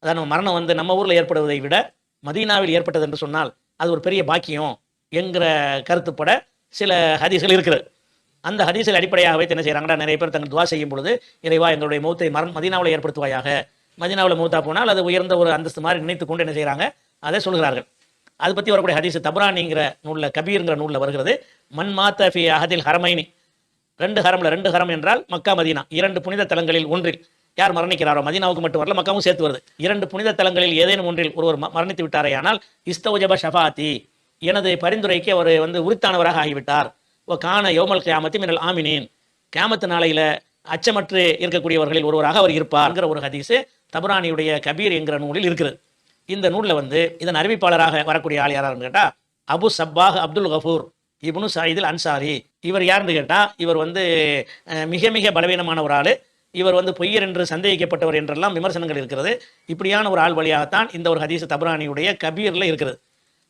அதான் நம்ம மரணம் வந்து நம்ம ஊரில் ஏற்படுவதை விட மதீனாவில் ஏற்பட்டது என்று சொன்னால் அது ஒரு பெரிய பாக்கியம் என்கிற கருத்துப்பட சில ஹதீஸ்கள் இருக்கிறது. அந்த ஹதீஸில் அடிப்படையாக வைத்து என்ன செய்கிறாங்கன்னா, நிறைய பேர் தங்கள் துவா செய்யும் பொழுது, இறைவா எங்களுடைய மௌத்தை மதீனாவில் ஏற்படுத்துவாயாக, மதீனாவில் மௌத்தா போனால் அது உயர்ந்த ஒரு அந்தஸ்து மாதிரி நினைத்து கொண்டு என்ன செய்கிறாங்க, அதை சொல்கிறார்கள். அது பற்றி வரக்கூடிய ஹதீஸ் தபரானிங்கிற நூலில், கபீர்ங்கிற நூலில் வருகிறது. மன் மாத்த ஃபி அஹதில் ஹரமைனி, ரெண்டு ஹரம் என்றால் மக்கா மதீனா, 2 புனித தலங்களில் ஒன்றில் யார் மரணிக்கிறாரோ, மதீனாவுக்கு மட்டும் வரல, மக்காவும் சேர்த்து வருது, 2 புனித தலங்களில் ஏதேனும் ஒன்றில் ஒருவர் மரணித்து விட்டாரே ஆனால் இஸ்தௌஜப ஷஃபாத்தி, எனது பரிந்துரைக்கு அவர் வந்து உரித்தானவராக ஆகிவிட்டார். ஓ கான யௌமல் கியாமத்தி மினல் ஆமினீன், கியாமத்து நாளையில் அச்சமற்று இருக்கக்கூடியவர்களில் ஒருவராக அவர் இருப்பார்ங்கிற ஒரு ஹதீஸ் தபரானியுடைய கபீர் என்கிற நூலில் இருக்கிறது. இந்த நூலில் வந்து இதன் அறிவிப்பாளராக வரக்கூடிய ஆள் யாராருன்னு கேட்டால் அபு சப்பாஹ் அப்துல் கஃபூர் இப்னு சயீதுல் அன்சாரி. இவர் யாருன்னு கேட்டால் இவர் வந்து மிக மிக பலவீனமான ஒரு ஆள். இவர் வந்து பொய்யர் என்று சந்தேகிக்கப்பட்டவர் என்றெல்லாம் விமர்சனங்கள் இருக்கிறது. இப்படியான ஒரு ஆள் வழியாகத்தான் இந்த ஒரு ஹதீஸ் தபரானியுடைய கபீரில் இருக்கிறது.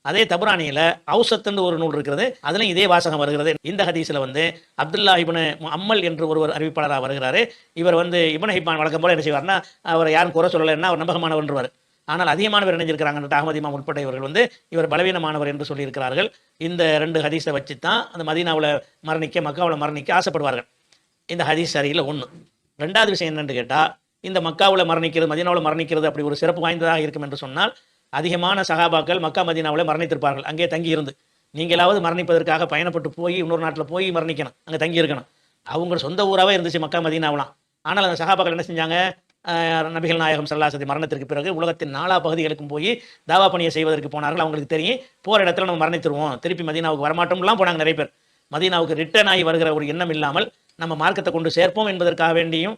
அதே தபரானியில் அவுசத்துன்னு ஒரு நூல் இருக்கிறது, அதுலையும் இதே வாசகம் வருகிறது. இந்த ஹதீஸில் வந்து அப்துல்லா இப்னு அம்மல் என்று ஒருவர் அறிவிப்பாளராக வருகிறாரு. இவர் வந்து இப்னு ஹிப்பான் வழக்கம் போல என்ன செய்வார்னா, அவர் யாரும் குறை சொல்லலைன்னா அவர் நம்பகமானவர்ன்றவர். ஆனால் அதிகமானவர் இணைஞ்சிருக்கிறாங்க அஹமது இமாம் உட்பட்ட இவர்கள் வந்து இவர் பலவீனமானவர் என்று சொல்லியிருக்கிறார்கள். இந்த 2 ஹதீஸை வச்சு தான் அந்த மதீனாவில் மரணிக்க, மக்காவில் மரணிக்க ஆசைப்படுவார்கள். இந்த ஹதீஸ் சரியில் ஒன்று. 2வது விஷயம் என்னென்னு கேட்டால், இந்த மக்காவில் மரணிக்கிறது, மதீனாவில் மரணிக்கிறது அப்படி ஒரு சிறப்பு வாய்ந்ததாக இருக்கும் என்று சொன்னால், அதிகமான சகாபாக்கள் மக்கா மதீனாவில் மரணித்திருப்பார்கள். அங்கே தங்கி இருந்து, நீங்களாவது மரணிப்பதற்காக பயணப்பட்டு போய் இன்னொரு நாட்டில் போய் மரணிக்கணும், அங்கே தங்கி இருக்கணும். அவங்க சொந்த ஊராகவே இருந்துச்சு மக்கா மதீனாவலாம். ஆனால் அந்த சகாபாக்கள் என்ன செஞ்சாங்க, நபிகள் நாயகம் ஸல்லல்லாஹு அலைஹி வஸல்லம் மரணத்திற்கு பிறகு உலகத்தின் 4 பகுதிகளுக்கும் போய் தாவா பணியை செய்வதற்கு போனார்கள். அவங்களுக்கு தெரியும் போகிற இடத்துல நம்ம மரணித்துருவோம், திருப்பி மதீனாவுக்கு வரமாட்டோம்லாம் போனாங்க நிறைய பேர். மதீனாவுக்கு ரிட்டர்ன் ஆகி வருகிற ஒரு எண்ணம் இல்லாமல் நம்ம மார்க்கத்தை கொண்டு சேர்ப்போம் என்பதற்காக வேண்டியும்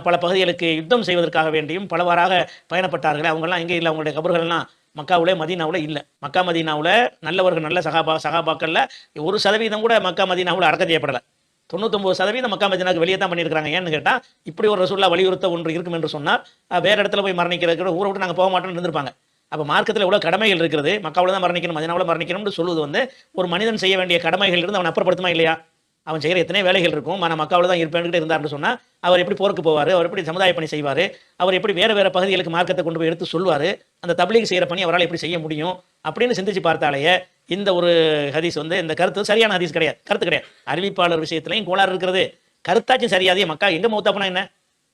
பல பகுதிகளுக்கு யுத்தம் செய்வதற்காக வேண்டியும் பலவாறாக பயணப்பட்டார்கள். அவங்கெல்லாம் எங்கே இல்லை, அவங்களுடைய கபர்கள்லாம் மக்காவுலே மதீனாவில் இல்லை. மக்கா மதீனாவில் நல்லவர்கள், நல்ல சகாபாக்களில் 1% கூட மக்கா மதீனாவில் அடக்கம் செய்யப்படலை. 99% மக்கா மதீனாவுக்கு வெளியே தான் பண்ணியிருக்காங்க. ஏன்னு கேட்டால், இப்படி ஒரு ரசூலுல்லாஹ் வலியுறுத்த ஒன்று இருக்கும் என்று சொன்னால் வேறு இடத்துல போய் மரணிக்கிறதுக்கு ஊரை விட்டு நாங்கள் போக மாட்டோம்னு இருந்திருப்பாங்க. அப்போ மார்க்கத்தில் எவ்வளோ கடமைகள் இருக்கிறது, மக்காவில் தான் மரணிக்கணும், மதீனாவில் மரணிக்கணும்னு சொல்வது வந்து ஒரு மனிதன் செய்ய வேண்டிய கடமைகள் இருந்து அவன் அப்புறப்படுத்துமா இல்லையா? அவன் செய்கிற எத்தனை வேலைகள் இருக்கும். நான் மக்காவில் தான் இருப்பேன்கிட்ட இருந்தார்னு சொன்னால் அவர் எப்படி போருக்கு போவார், அவர் எப்படி சமுதாய பணி செய்வார், அவர் எப்படி வேறு வேறு பகுதிகளுக்கு மார்க்கத்தை கொண்டு போய் எடுத்து சொல்வார், அந்த தப்லீக் செய்கிற பணி அவரால் எப்படி செய்ய முடியும் அப்படின்னு சிந்திச்சு பார்த்தாலேயே இந்த ஒரு ஹதீஸ் வந்து, இந்த கருத்து சரியான ஹதீஸ் கிடையாது, கருத்து கிடையாது. அறிவிப்பாளர் விஷயத்துலையும் கோளாறு இருக்கிறது, கருத்தாச்சும் சரியாதே. மக்கா எங்கே மௌத்தா போனால் என்ன,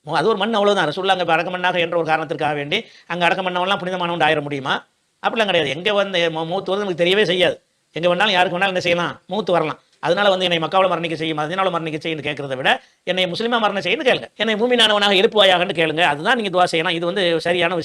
அது ஒரு மண், அவ்வளோதான். ரசூலுல்லாஹ் அங்கே அடக்கம் பண்ணாக என்ற ஒரு காரணத்திற்காக வேண்டி அங்கே அடக்கம் பண்ணவெல்லாம் புனிதமானவன் ஆயிட முடியுமா? அப்படிலாம் கிடையாது. எங்கே வந்து மௌத்து வருது நமக்கு தெரியவே செய்யாது. எங்கே வேணாலும் யாருக்கு வேணாலும் என்ன செய்யலாம், மௌத்து வரலாம். அதனால வந்து என்னை மக்காவில் மரணிக்க செய்யும், மதீனாவில் மரணிக்க செய்யுன்னு கேட்கறத விட என்னை முஸ்லிமா மரணம் செய்யணும்னு கேளுங்க, என்னை மூமினானவனாக எழுப்புவாயாகன்னு கேளுங்க. அதுதான் நீங்கள் துவா செய்யலாம். இது வந்து சரியான விஷயம்.